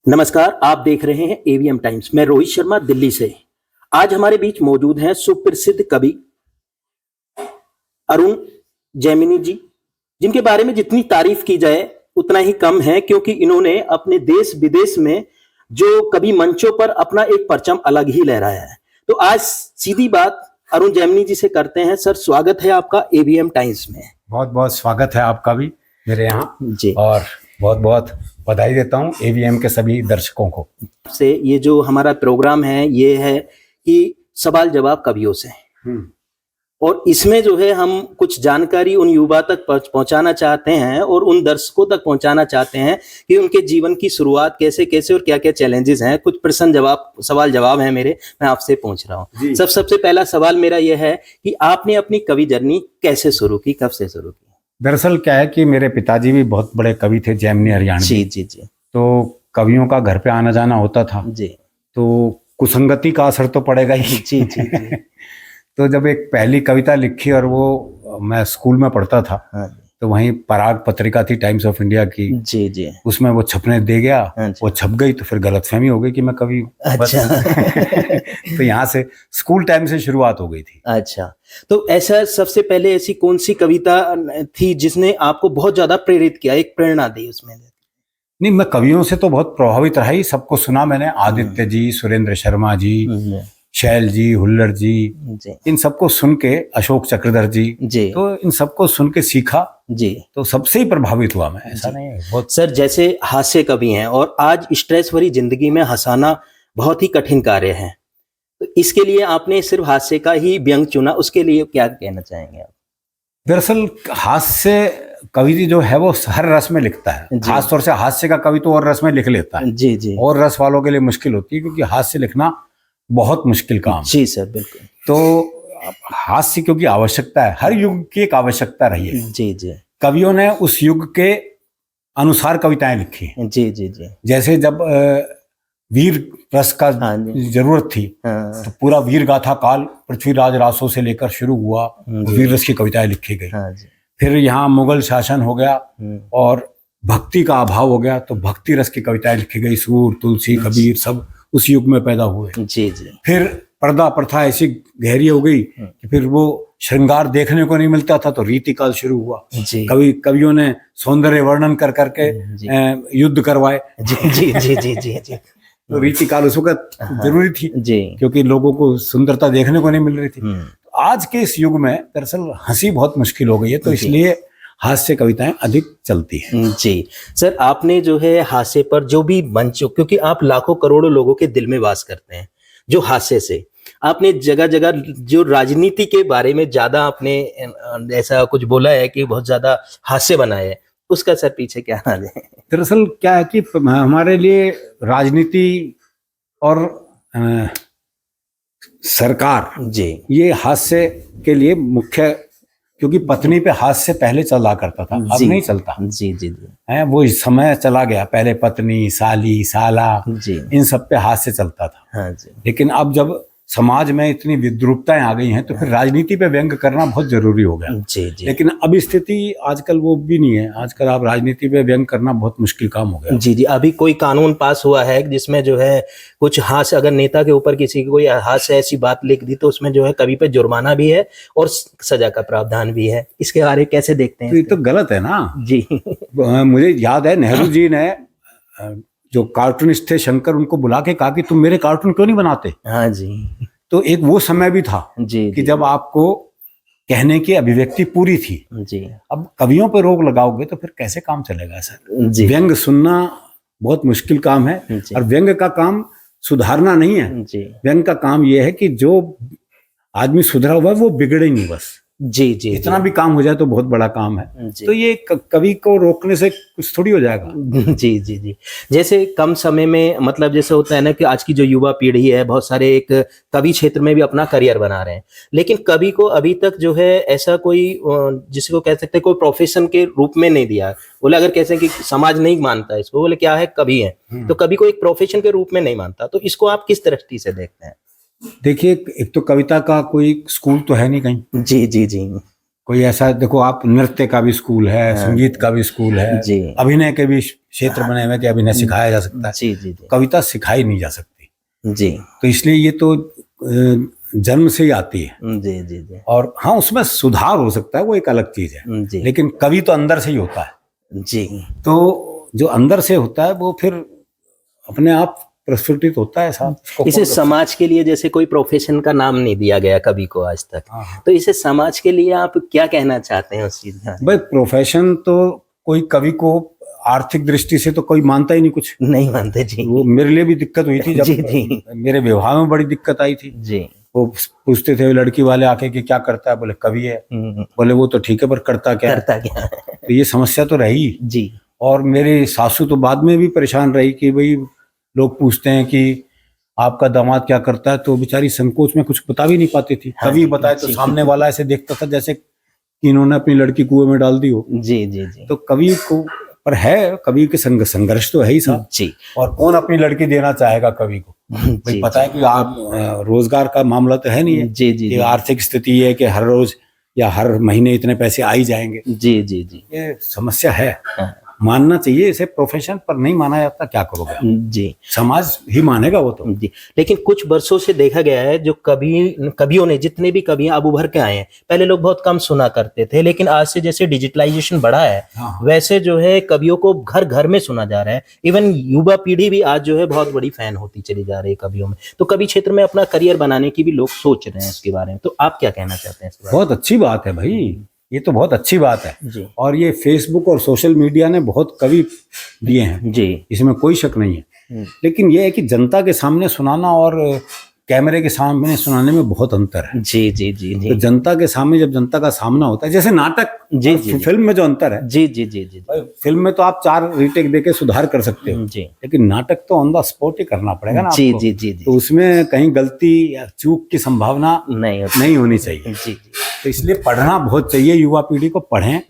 नमस्कार, आप देख रहे हैं एवीएम टाइम्स। मैं रोहित शर्मा दिल्ली से। आज हमारे बीच मौजूद हैं सुप्रसिद्ध कवि अरुण जैमिनी जी, जिनके बारे में जितनी तारीफ की जाए उतना ही कम है, क्योंकि इन्होंने अपने देश विदेश में जो कवि मंचों पर अपना एक परचम अलग ही लहराया है। तो आज सीधी बात अरुण जैमिनी जी से करते हैं। सर, स्वागत है आपका एवीएम टाइम्स में। बहुत बहुत स्वागत है आपका भी मेरे यहाँ जी, और बहुत बहुत बधाई देता हूँ एवीएम के सभी दर्शकों को। से ये जो हमारा प्रोग्राम है ये है कि सवाल जवाब कवियों से, और इसमें जो है हम कुछ जानकारी उन युवा तक पहुंचाना चाहते हैं और उन दर्शकों तक पहुंचाना चाहते हैं कि उनके जीवन की शुरुआत कैसे कैसे और क्या क्या चैलेंजेस हैं। कुछ प्रश्न जवाब सवाल जवाब है मेरे, मैं आपसे पूछ रहा हूँ। सबसे पहला सवाल मेरा यह है कि आपने अपनी कवि जर्नी कैसे शुरू की, कब से शुरू की? दरअसल क्या है कि मेरे पिताजी भी बहुत बड़े कवि थे, जैमिनी हरियाणवी। जी जी जी। तो कवियों का घर पे आना जाना होता था जी। तो कुसंगति का असर तो पड़ेगा ही। जी जी जी। तो जब एक पहली कविता लिखी और वो मैं स्कूल में पढ़ता था, तो वहीं पराग पत्रिका थी टाइम्स ऑफ इंडिया की। जी जी। उसमें वो छपने दे गया, वो छप गई तो फिर गलतफहमी हो गई कि मैं कवि हूँ। अच्छा। तो यहाँ से स्कूल टाइम से शुरुआत हो गई थी। अच्छा, तो ऐसा सबसे पहले ऐसी कौन सी कविता थी जिसने आपको बहुत ज्यादा प्रेरित किया, एक प्रेरणा दी उसमें? नहीं, मैं कवियों से तो बहुत प्रभावित रहा ही, सबको सुना मैंने, आदित्य जी, सुरेंद्र शर्मा जी, शैल जी, हुल्लर जी, इन सबको सुन के, अशोक चक्रधर जी, तो इन सबको सुन के सीखा जी, तो सबसे ही प्रभावित हुआ मैं। ऐसा नहीं है बहुत। सर, जैसे हास्य कवि हैं और आज स्ट्रेस भरी जिंदगी में हंसाना बहुत ही कठिन कार्य है, तो इसके लिए आपने सिर्फ हास्य का ही व्यंग चुना, उसके लिए क्या कहना चाहेंगे आप? दरअसल हास्य कवि जो है वो हर रस में लिखता है, खासतौर से हास्य का कवि तो और रस में लिख लेता है। जी जी। और रस वालों के लिए मुश्किल होती है, क्योंकि हास्य लिखना बहुत मुश्किल काम। जी सर, बिल्कुल। तो हास्य क्योंकि आवश्यकता है, हर युग की एक आवश्यकता रही है। जी जी। कवियों ने उस युग के अनुसार कविताएं लिखी। जी जी जी। जैसे जब वीर रस का जरूरत थी, तो पूरा वीर गाथा काल पृथ्वीराज रासो से लेकर शुरू हुआ, वीर रस की कविताएं लिखी गई। फिर यहाँ मुगल शासन हो गया और भक्ति का अभाव हो गया, तो भक्ति रस की कविताएं लिखी गई। सूर, तुलसी, कबीर सब उस युग में पैदा हुए। जी जी। फिर पर्दा प्रथा ऐसी गहरी हो गई कि फिर वो श्रृंगार देखने को नहीं मिलता था, तो रीतिकाल शुरू हुआ। कवियों ने सौंदर्य वर्णन कर करके युद्ध करवाए। जी जी जी जी जी जी। तो रीतिकाल उस वक्त जरूरी थी जी, क्योंकि लोगों को सुंदरता देखने को नहीं मिल रही थी। आज के इस युग में दरअसल हंसी बहुत मुश्किल हो गई है, तो इसलिए हास्य कविताएं अधिक चलती हैं। जी सर, आपने जो है हास्य पर जो भी मंच, क्योंकि आप लाखों करोड़ों लोगों के दिल में वास करते हैं, जो हास्य से आपने जगह जगह जो राजनीति के बारे में ज्यादा आपने ऐसा कुछ बोला है कि बहुत ज्यादा हास्य बनाए है, उसका सर पीछे क्या हाल है? दरअसल क्या है कि हमारे लिए राजनीति और सरकार जी, ये हास्य के लिए मुख्य, क्योंकि पत्नी पे हास्य पहले चला करता था, अब नहीं चलता। जी जी जी है, वो समय चला गया। पहले पत्नी, साली, साला जी, इन सब पे हास्य चलता था। हाँ जी। लेकिन अब जब समाज में इतनी विद्रूपताएं आ गई हैं, तो फिर राजनीति पे व्यंग करना बहुत जरूरी हो गया। जी जी। लेकिन अब स्थिति आजकल वो भी नहीं है। आजकल आप राजनीति पे व्यंग करना बहुत मुश्किल काम हो गया। जी जी। अभी कोई कानून पास हुआ है जिसमें जो है कुछ हास्य, अगर नेता के ऊपर किसी की कोई हास्य ऐसी बात लिख दी, तो उसमें जो है कवि पे जुर्माना भी है और सजा का प्रावधान भी है। इसके बारे में कैसे देखते हैं? तो ये तो गलत है ना जी। मुझे याद है नेहरू जी ने जो कार्टूनिस्ट थे शंकर, उनको बुला के कहा कि तुम मेरे कार्टून क्यों नहीं बनाते? हाँ जी। तो एक वो समय भी था जी, कि जब आपको कहने की अभिव्यक्ति पूरी थी जी। अब कवियों पर रोक लगाओगे तो फिर कैसे काम चलेगा सर? व्यंग सुनना बहुत मुश्किल काम है, और व्यंग का काम सुधारना नहीं है। व्यंग का काम यह है कि जो आदमी सुधरा हुआ है वो बिगड़े नहीं बस। जी जी। इतना भी काम हो जाए तो बहुत बड़ा काम है। तो ये कवि को रोकने से कुछ थोड़ी हो जाएगा। जी जी जी। जैसे कम समय में, मतलब जैसे होता है ना कि आज की जो युवा पीढ़ी है, बहुत सारे एक कवि क्षेत्र में भी अपना करियर बना रहे हैं, लेकिन कवि को अभी तक जो है ऐसा कोई, जिसको कह सकते हैं, कोई प्रोफेशन के रूप में नहीं दिया। बोले अगर कैसे कि समाज नहीं मानता इसको, बोले क्या है, कवि है, तो कवि को एक प्रोफेशन के रूप में नहीं मानता, तो इसको आप किस दृष्टि से देखते हैं? देखिए, एक तो कविता का कोई स्कूल तो है नहीं कहीं। जी जी जी। कोई ऐसा देखो, आप नृत्य का भी स्कूल है, संगीत का भी स्कूल है, अभिनय के भी क्षेत्र बने हुए कि अभिनय सिखाया जा सकता है। जी जी जी। कविता सिखाई नहीं जा सकती जी। तो इसलिए ये तो जन्म से ही आती है। जी जी जी। और हाँ, उसमें सुधार हो सकता है, वो एक अलग चीज है जी। लेकिन कवि तो अंदर से ही होता है। जी। तो जो अंदर से होता है वो फिर अपने आप प्रस्फुटित होता है साहब। इसे समाज के लिए जैसे कोई प्रोफेशन का नाम नहीं दिया गया कवि को आज तक, तो इसे समाज के लिए आप क्या कहना चाहते हैं उस चीज में? भाई प्रोफेशन तो कोई कवि को आर्थिक दृष्टि से तो कोई मानता ही नहीं, कुछ नहीं मानते जी। वो मेरे लिए भी दिक्कत हुई थी जब जी। मेरे विवाह में बड़ी दिक्कत आई थी जी। वो पूछते थे लड़की वाले आके कि क्या करता है, बोले कवि है। बोले वो तो ठीक है पर करता क्या है? तो ये समस्या तो रही जी। और मेरी सासू तो बाद में भी परेशान रही कि भाई लोग पूछते हैं कि आपका दामाद क्या करता है, तो बेचारी संकोच में कुछ बता भी नहीं पाती थी। कवि बताए तो सामने वाला ऐसे देखता था जैसे कि इन्होंने अपनी लड़की कुएं में डाल दी हो। जी जी जी। तो कवि को पर है, कवि के संघर्ष तो है ही साहब जी। और कौन अपनी लड़की देना चाहेगा कवि को? भाई पता है कि आप रोजगार का मामला तो है नहीं है जी जी। आर्थिक स्थिति है कि हर रोज या हर महीने इतने पैसे आ ही जाएंगे। जी जी जी। ये समस्या है। मानना चाहिए इसे प्रोफेशन, पर नहीं माना जाता, क्या करोगे? जी। समाज ही मानेगा वो तो। जी। लेकिन कुछ वर्षों से देखा गया है जो कवियों ने, जितने भी कवि अब उभर के आए हैं, पहले लोग बहुत कम सुना करते थे, लेकिन आज से जैसे डिजिटलाइजेशन बढ़ा है वैसे जो है कवियों को घर घर में सुना जा रहा है। इवन युवा पीढ़ी भी आज जो है बहुत बड़ी फैन होती चली जा रही है कवियों में। तो कवि क्षेत्र में अपना करियर बनाने की भी लोग सोच रहे हैं इसके बारे में, तो आप क्या कहना चाहते हैं? बहुत अच्छी बात है भाई, ये तो बहुत अच्छी बात है जी। और ये फेसबुक और सोशल मीडिया ने बहुत कवि दिए हैं जी, इसमें कोई शक नहीं है। लेकिन ये है कि जनता के सामने सुनाना और कैमरे के सामने सुनाने में बहुत अंतर है। जी जी जी जी। तो जनता के सामने जब जनता का सामना होता है, जैसे नाटक जी जी, फिल्म में जो अंतर है। जी जी जी जी। फिल्म में तो आप 4 रीटेक देके सुधार कर सकते हो जी, लेकिन नाटक तो ऑन द स्पॉट ही करना पड़ेगा ना जी आपको। जी जी जी। तो उसमें कहीं गलती या चूक की संभावना नहीं होनी चाहिए। जी जी। तो इसलिए पढ़ना बहुत चाहिए, युवा पीढ़ी को पढ़ें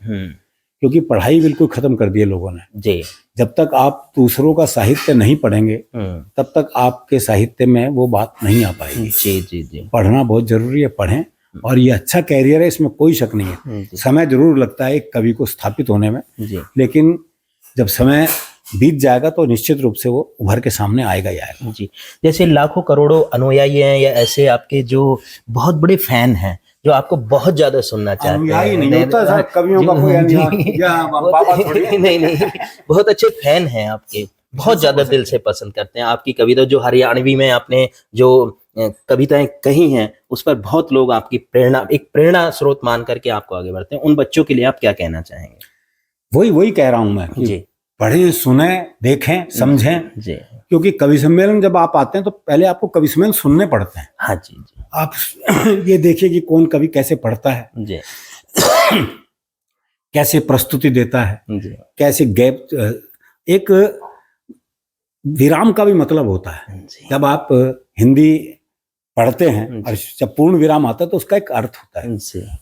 क्योंकि पढ़ाई बिल्कुल खत्म कर दी है लोगों ने। जी। जब तक आप दूसरों का साहित्य नहीं पढ़ेंगे तब तक आपके साहित्य में वो बात नहीं आ पाएगी। जी जी जी। पढ़ना बहुत जरूरी है, पढ़ें और ये अच्छा कैरियर है, इसमें कोई शक नहीं है। समय जरूर लगता है एक कवि को स्थापित होने में, लेकिन जब समय बीत जाएगा तो निश्चित रूप से वो उभर के सामने आएगा ही आएगा। जी। जैसे लाखों करोड़ों अनुयायी हैं या ऐसे आपके जो बहुत बड़े फैन हैं जो आपको बहुत ज्यादा सुनना चाहते हैं। नहीं होता सर, कवियों का कोई नहीं, बहुत अच्छे फैन हैं आपके, बहुत ज्यादा दिल से पसंद करते हैं आपकी कविता। जो हरियाणवी में आपने जो कविताएं कही हैं उस पर बहुत लोग आपकी प्रेरणा स्रोत मान करके आपको आगे बढ़ते हैं। उन बच्चों के लिए आप क्या कहना चाहेंगे? वही कह रहा हूं मैं कि पढ़ें, सुने, देखें, समझें जी। क्योंकि कवि सम्मेलन जब आप आते हैं तो पहले आपको कवि सम्मेलन सुनने पड़ते हैं। हाँ जी जी। आप ये देखिए कि कौन कवि कैसे पढ़ता है जी। कैसे प्रस्तुति देता है जी। कैसे गैप, एक विराम का भी मतलब होता है। जब आप हिंदी पढ़ते हैं और जब पूर्ण विराम आता है तो उसका एक अर्थ होता है,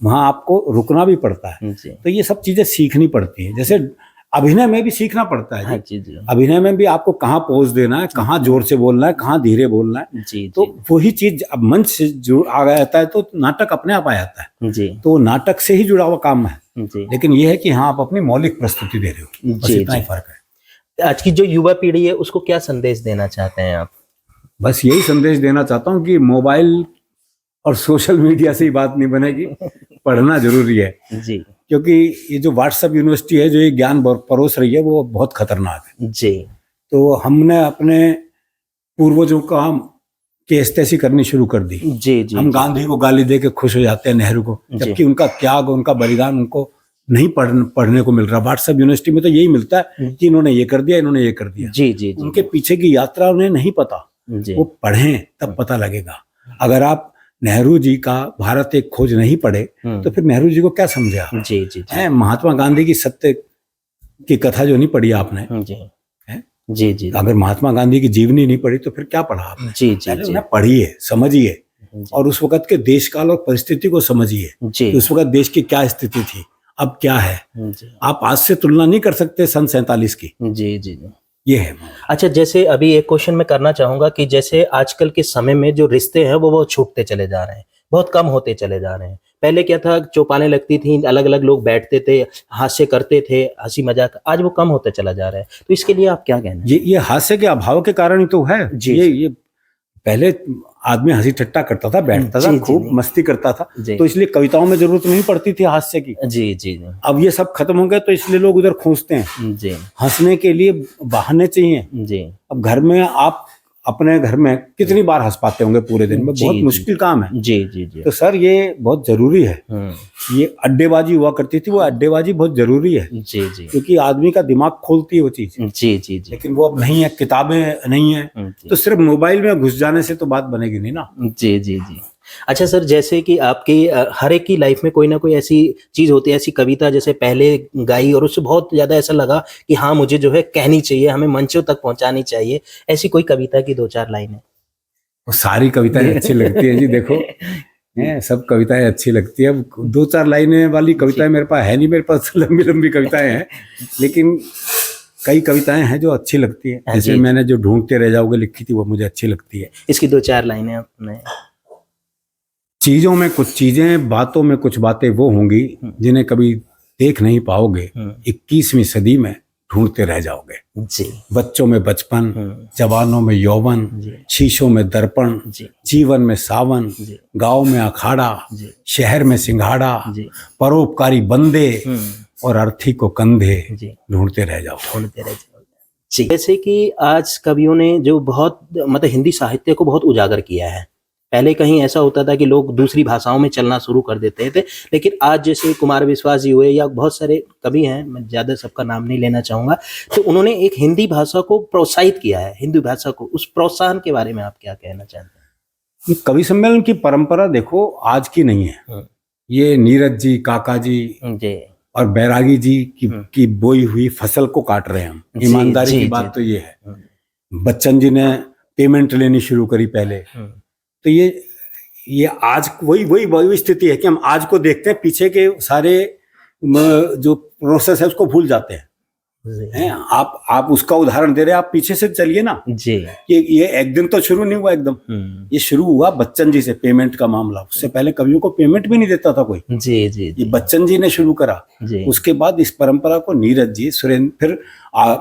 वहां आपको रुकना भी पड़ता है। तो ये सब चीजें सीखनी पड़ती है। जैसे अभिनय में भी सीखना पड़ता है। हाँ जी जी। अभिनय में भी आपको कहाँ पोज देना है, कहाँ जोर से बोलना है, कहाँ धीरे बोलना है जी। तो वही चीज अब मंच से जो आ जाता है तो नाटक अपने आप आ जाता है जी। तो नाटक से ही जुड़ा हुआ काम है जी। लेकिन ये है कि हाँ आप अपनी मौलिक प्रस्तुति दे रहे हो, बस इतना ही फर्क है। आज की जो युवा पीढ़ी है उसको क्या संदेश देना चाहते हैं आप? बस यही संदेश देना चाहता हूँ कि मोबाइल और सोशल मीडिया से ही बात नहीं बनेगी, पढ़ना जरूरी है जी। क्योंकि ये जो व्हाट्सएप यूनिवर्सिटी है जो ये ज्ञान परोस रही है वो बहुत खतरनाक है जी। तो हमने अपने पूर्वजों का केस्तैसी करनी शुरू कर दी जी जी। हम गांधी को गाली दे के खुश हो जाते हैं, नेहरू को, जबकि उनका त्याग, उनका बलिदान उनको नहीं पढ़ने को मिल रहा। व्हाट्सएप यूनिवर्सिटी में तो यही मिलता है कि इन्होंने ये कर दिया, इन्होंने ये कर दिया जी जी। उनके पीछे की यात्रा उन्हें नहीं पता, वो पढ़ें तब पता लगेगा। अगर आप नेहरू जी का भारत एक खोज नहीं पढ़े तो फिर नेहरू जी को क्या समझे आप? जी जी जी। महात्मा गांधी की सत्य की कथा जो नहीं पढ़ी आपने जी जी जी। अगर महात्मा गांधी की जीवनी नहीं पढ़ी तो फिर क्या पढ़ा आपने? जी जी जी। पढ़िए, समझिए और उस वक्त के देश काल और परिस्थिति को समझिए कि उस वक्त देश की क्या स्थिति थी, अब क्या है। आप आज से तुलना नहीं कर सकते सन 47 की। जी जी जी, ये है। अच्छा, जैसे अभी एक क्वेश्चन मैं करना चाहूंगा कि जैसे आजकल के समय में जो रिश्ते हैं वो बहुत छूटते चले जा रहे हैं, बहुत कम होते चले जा रहे हैं। पहले क्या था, चौपालें लगती थी, अलग अलग लोग बैठते थे, हास्य करते थे, हंसी मजाक, आज वो कम होता चला जा रहा है। तो इसके लिए आप क्या कहना है? ये हास्य के अभाव के कारण ही तो है। ये पहले आदमी हंसी ठट्टा करता था, बैठता था, खूब मस्ती करता था, तो इसलिए कविताओं में जरूरत नहीं पड़ती थी हास्य की। जी जी। अब ये सब खत्म हो गया, तो इसलिए लोग उधर खोजते हैं जी, हंसने के लिए बहाने चाहिए जी। अब घर में आप अपने घर में कितनी बार हंस पाते होंगे पूरे दिन में? बहुत मुश्किल काम है जी जी जी। तो सर ये बहुत जरूरी है। ये अड्डेबाजी हुआ करती थी, वो अड्डेबाजी बहुत जरूरी है जी जी, क्योंकि आदमी का दिमाग खोलती है वो चीज जी जी जी। लेकिन वो अब नहीं है, किताबें नहीं है, तो सिर्फ मोबाइल में घुस जाने से तो बात बनेगी नहीं ना जी जी जी। अच्छा सर, जैसे कि आपकी हर एक की लाइफ में कोई ना कोई ऐसी चीज होती है, ऐसी कविता जैसे पहले गाई और उससे बहुत ज्यादा ऐसा लगा कि हाँ मुझे जो है कहनी चाहिए, हमें मंचों तक पहुंचानी चाहिए, ऐसी कोई कविता की 2-4 लाइनें? वो सारी कविताएं अच्छी लगती है जी, देखो सब कविताएं अच्छी लगती है। अब 2-4 लाइनें वाली कविताएं मेरे पास है नहीं, मेरे पास लंबी लंबी कविताएं हैं, लेकिन कई कविताएं हैं जो अच्छी लगती है। जैसे मैंने जो ढूंढते रह जाओगे लिखी थी, वो मुझे अच्छी लगती है। इसकी 2-4 लाइनें आपने? चीजों में कुछ चीजें, बातों में कुछ बातें वो होंगी जिन्हें कभी देख नहीं पाओगे, 21वीं सदी में ढूंढते रह जाओगे जी। बच्चों में बचपन, जवानों में यौवन, शीशों में दर्पण, जीवन में सावन, गांव में अखाड़ा, शहर में सिंघाड़ा, परोपकारी बंदे और अर्थी को कंधे, ढूंढते रह जाओ। जैसे कि आज कवियों ने जो बहुत मतलब हिंदी साहित्य को बहुत उजागर किया है। पहले कहीं ऐसा होता था कि लोग दूसरी भाषाओं में चलना शुरू कर देते थे, लेकिन आज जैसे कुमार विश्वास जी हुए या बहुत सारे कवि हैं, मैं ज़्यादा सबका नाम नहीं लेना चाहूँगा, तो उन्होंने एक हिंदी भाषा को प्रोत्साहित किया है, हिंदी भाषा को। उस प्रोत्साहन के बारे में आप क्या कहना चाहते हैं? ये कवि सम्मेलन की परंपरा देखो आज की नहीं है। ये नीरज जी, काका जी और बैरागी जी की बोई हुई फसल को काट रहे हैं हम। ईमानदारी की बात तो ये है। बच्चन जी ने पेमेंट लेनी शुरू करी पहले, तो ये आज वही स्थिति है कि हम आज को देखते हैं, पीछे के सारे जो प्रोसेस है उसको भूल जाते हैं। आप उसका उदाहरण दे रहे हैं, आप पीछे से चलिए ना जी। ये एक दिन तो शुरू नहीं हुआ एकदम, ये शुरू हुआ बच्चन जी से, पेमेंट का मामला। उससे पहले कवियों को पेमेंट भी नहीं देता था कोई जी जी। ये बच्चन जी ने शुरू करा। उसके बाद इस परंपरा को नीरज जी, सुरेंद्र, फिर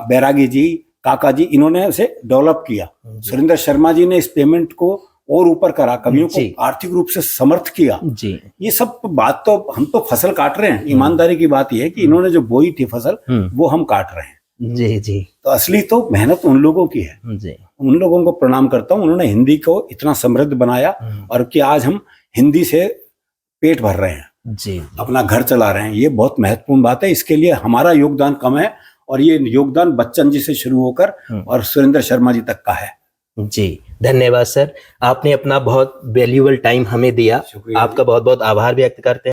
बैरागी जी, काका जी, इन्होंने उसे डेवलप किया। सुरेंद्र शर्मा जी ने इस पेमेंट को और ऊपर करा, कवियों को आर्थिक रूप से समर्थ किया जी। ये सब बात तो हम तो फसल काट रहे हैं। ईमानदारी की बात यह है कि इन्होंने जो बोई थी फसल वो हम काट रहे हैं जी जी। तो असली तो मेहनत उन लोगों की है जी। उन लोगों को प्रणाम करता हूँ, उन्होंने हिंदी को इतना समृद्ध बनाया और कि आज हम हिंदी से पेट भर रहे हैं जी, अपना घर चला रहे हैं। ये बहुत महत्वपूर्ण बात है। इसके लिए हमारा योगदान कम है और ये योगदान बच्चन जी से शुरू होकर और सुरेंद्र शर्मा जी तक का है जी। धन्यवाद सर, आपने अपना बहुत वैल्यूएबल टाइम हमें दिया। आपका बहुत बहुत आभार व्यक्त करते हैं।